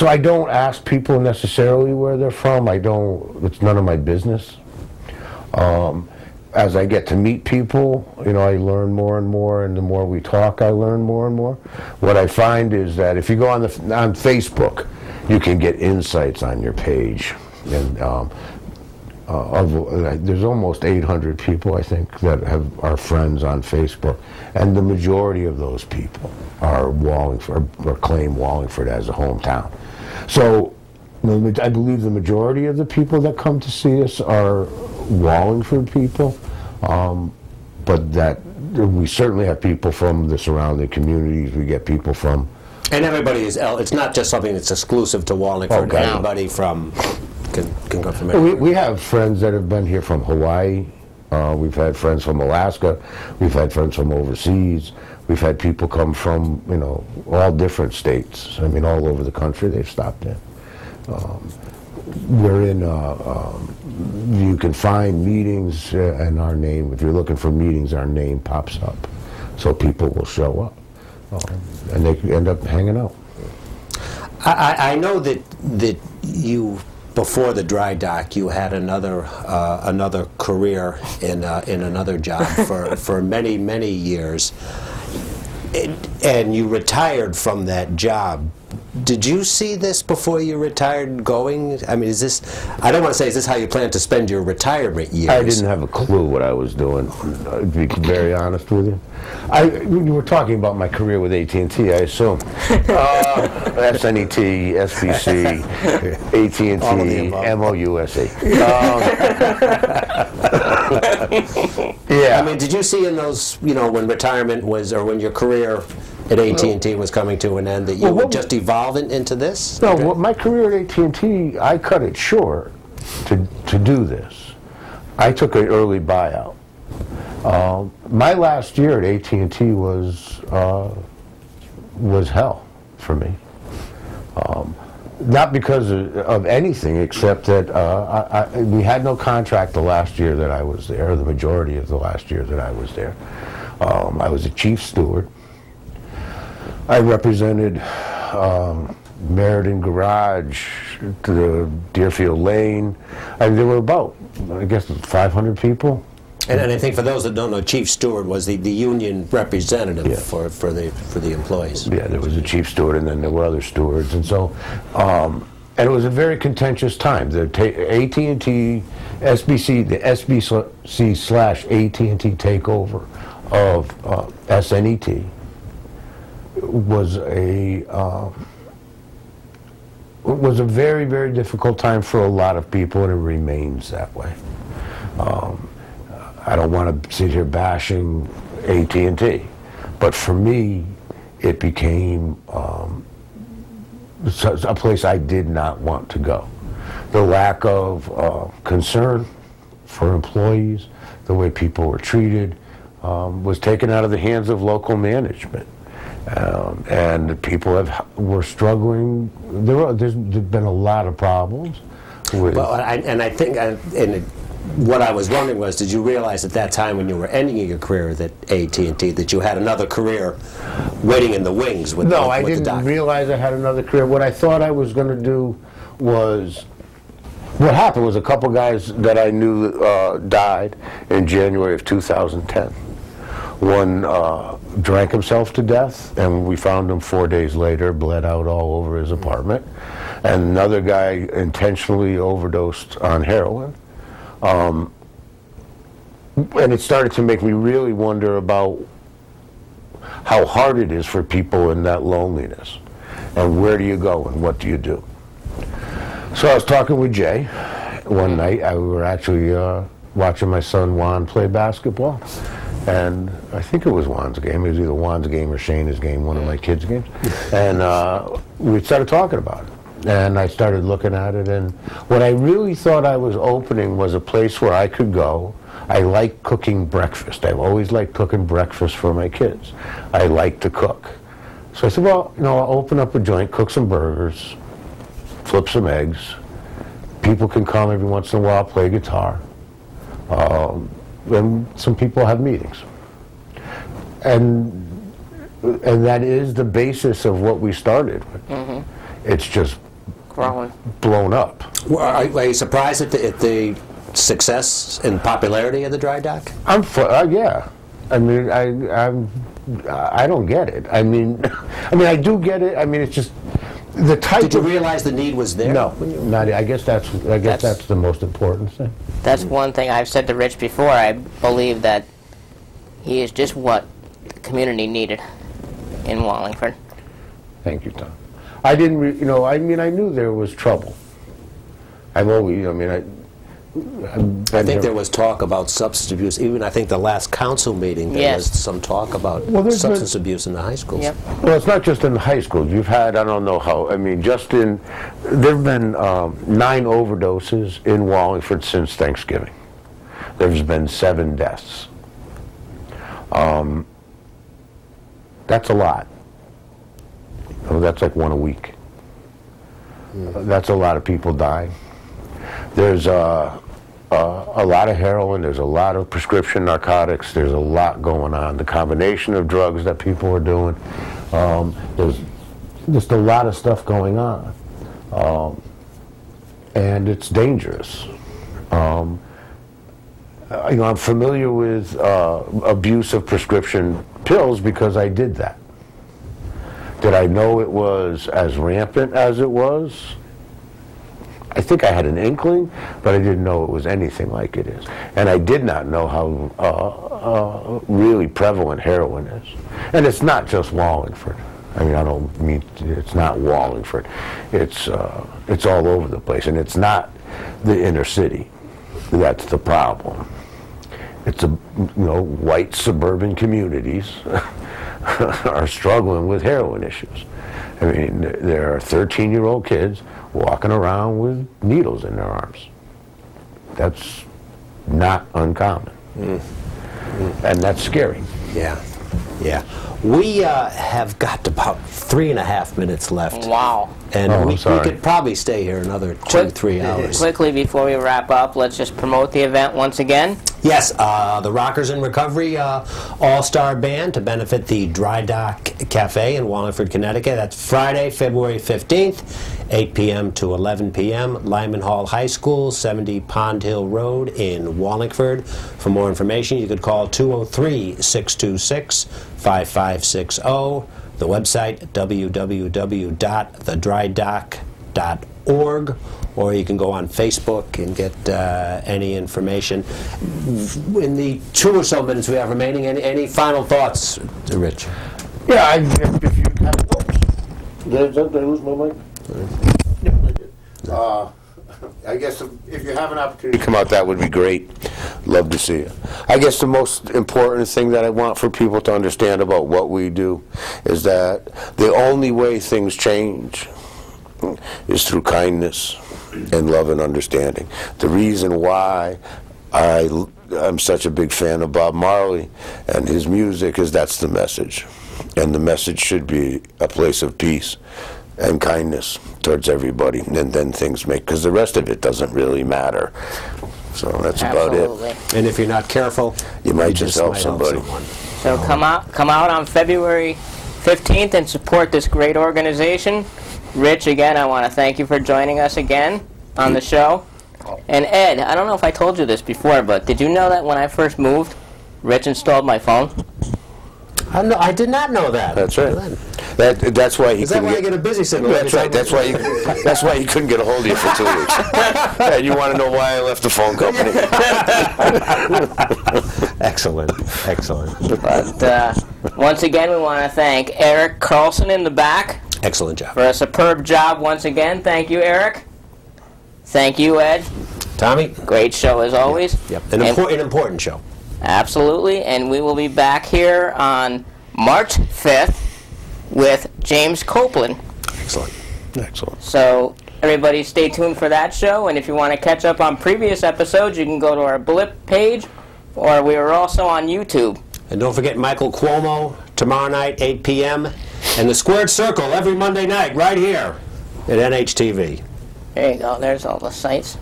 I don't ask people necessarily where they're from. It's none of my business. As I get to meet people, I learn more and more, and the more we talk, I learn more and more. What I find is that if you go on Facebook, you can get insights on your page, and there's almost 800 people, I think, that are friends on Facebook, and the majority of those people are Wallingford, or claim Wallingford as a hometown. So I believe the majority of the people that come to see us are Wallingford people, but that we certainly have people from the surrounding communities. We get people from And everybody is, it's not just something that's exclusive to Wallingford. Okay. Everybody from, can go from everywhere. We have friends that have been here from Hawaii. We've had friends from Alaska. We've had friends from overseas. We've had people come from, you know, all different states. I mean, all over the country they've stopped in. We're in, you can find meetings and our name, if you're looking for meetings, our name pops up. So people will show up. And they end up hanging out. I know that you, before the dry dock, you had another career in another job for many years, and you retired from that job. Did you see this before you retired going? I mean, is this, I don't want to say, is this how you plan to spend your retirement years? I didn't have a clue what I was doing, to be very honest with you. You were talking about my career with AT&T, I assume. SNET, SBC, AT&T, MOUSA. Yeah. I mean, did you see in those, you know, when retirement was, or when your career at AT&T was coming to an end, that you would just evolve into this? No, well, my career at AT&T, I cut it short to do this. I took an early buyout. My last year at AT&T was hell for me. Not because of anything, except that we had no contract the last year that I was there, the majority of the last year that I was there. I was a chief steward. I represented Meriden Garage to Deerfield Lane, and there were about, I guess, 500 people. And I think for those that don't know, chief steward was the union representative for the employees. Yeah, there was a chief steward, and then there were other stewards, and so, and it was a very contentious time. The AT&T, SBC, the SBC / AT&T takeover of SNET was a very, very difficult time for a lot of people, and it remains that way. I don't want to sit here bashing AT&T, but for me, it became a place I did not want to go. The lack of concern for employees, the way people were treated, was taken out of the hands of local management. And people were struggling. There's been a lot of problems. Well, I think, what I was wondering was, did you realize at that time when you were ending your career at AT&T that you had another career waiting in the wings with No, the I didn't realize I had another career. What I thought I was going to do was, what happened was a couple guys that I knew died in January of 2010. One drank himself to death, and we found him 4 days later, bled out all over his apartment. And another guy intentionally overdosed on heroin. And it started to make me really wonder about how hard it is for people in that loneliness. And where do you go and what do you do? So I was talking with Jay one night. We were actually watching my son Juan play basketball. And I think it was Juan's game. It was either Juan's game or Shayna's game, one of my kids' games. And we started talking about it. And I started looking at it, and what I really thought I was opening was a place where I could go. I like cooking breakfast. I've always liked cooking breakfast for my kids. I like to cook. So I said, well, you know, I'll open up a joint, cook some burgers, flip some eggs. People can come every once in a while, play guitar. And some people have meetings. And that is the basis of what we started with. Mm-hmm. It's just blown up. Well, are you surprised at the success and popularity of the dry dock? Yeah. I mean, I don't get it. I mean, I do get it. I mean, it's just the type. Did you realize the need was there? No, not. I guess that's the most important thing. That's one thing I've said to Rich before. I believe that he is just what the community needed in Wallingford. Thank you, Tom. I didn't, I knew there was trouble. I've always, I think there was talk about substance abuse. Even I think the last council meeting there was some talk about substance abuse in the high schools. Yep. Well, it's not just in the high schools. You've had, I don't know how, I mean, just in, there have been 9 overdoses in Wallingford since Thanksgiving. There's been 7 deaths. That's a lot. That's like 1 a week. That's a lot of people dying. There's a lot of heroin, there's a lot of prescription narcotics, there's a lot going on. The combination of drugs that people are doing, there's just a lot of stuff going on. And it's dangerous. You know, I'm familiar with abuse of prescription pills because I did that. Did I know it was as rampant as it was? I think I had an inkling, but I didn't know it was anything like it is. And I did not know how really prevalent heroin is. And it's not just Wallingford. I mean, I don't mean, it's not Wallingford. It's all over the place, and it's not the inner city. That's the problem. It's white suburban communities are struggling with heroin issues. I mean, there are 13-year-old kids walking around with needles in their arms. That's not uncommon. And that's scary. Yeah, yeah. We have got about 3.5 minutes left. Wow. And we could probably stay here another 2-3 hours. Quickly, before we wrap up, let's just promote the event once again. Yes, the Rockers in Recovery All-Star Band to benefit the Dry Dock Cafe in Wallingford, Connecticut. That's Friday, February 15th, 8 p.m. to 11 p.m. Lyman Hall High School, 70 Pond Hill Road in Wallingford. For more information, you could call 203-626-5560. The website, www.thedrydock.org, or you can go on Facebook and get any information. In the 2 or so minutes we have remaining, any final thoughts, Rich? Yeah, if you did I lose my mic? Yeah, I did. I guess if you have an opportunity to come out, that would be great. Love to see you. I guess the most important thing that I want for people to understand about what we do is that the only way things change is through kindness and love and understanding. The reason why I'm such a big fan of Bob Marley and his music is that's the message. And the message should be a place of peace and kindness towards everybody, and then things make, because the rest of it doesn't really matter. So that's about it. And if you're not careful, you might just help somebody. So come out on February 15th and support this great organization. Rich, again, I want to thank you for joining us again on the show. And Ed, I don't know if I told you this before, but did you know that when I first moved, Rich installed my phone? I did not know that. That's right. That's why he. Is that why you get a busy signal? That's right. That's why he couldn't get a hold of you for 2 weeks. Yeah, you want to know why I left the phone company? Excellent, excellent. But once again, we want to thank Eric Carlson in the back. Excellent job. For a superb job once again. Thank you, Eric. Thank you, Ed. Tommy. Great show as always. Yep. An important show. Absolutely, and we will be back here on March 5th with James Copeland. Excellent. Excellent. So everybody stay tuned for that show, and if you want to catch up on previous episodes, you can go to our Blip page, or we are also on YouTube. And don't forget Michael Cuomo tomorrow night, 8 p.m., and the Squared Circle every Monday night right here at NHTV. There you go. There's all the sites.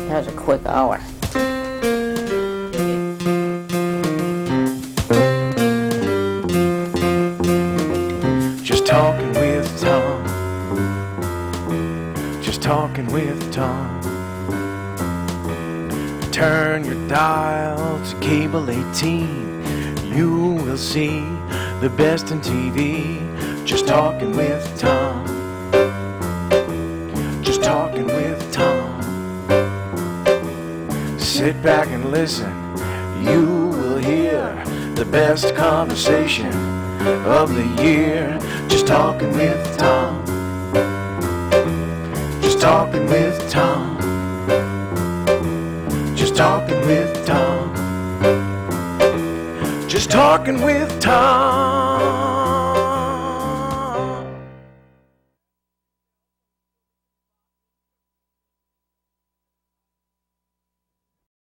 That was a quick hour. Just talking with Tom. Just talking with Tom. Turn your dial to cable 18. You will see the best in TV. Just talking with Tom. Just talking with Tom. Sit back and listen. You will hear the best conversation of the year. Just talking with Tom. Just talking with Tom. Just talking with Tom. Just talking with Tom.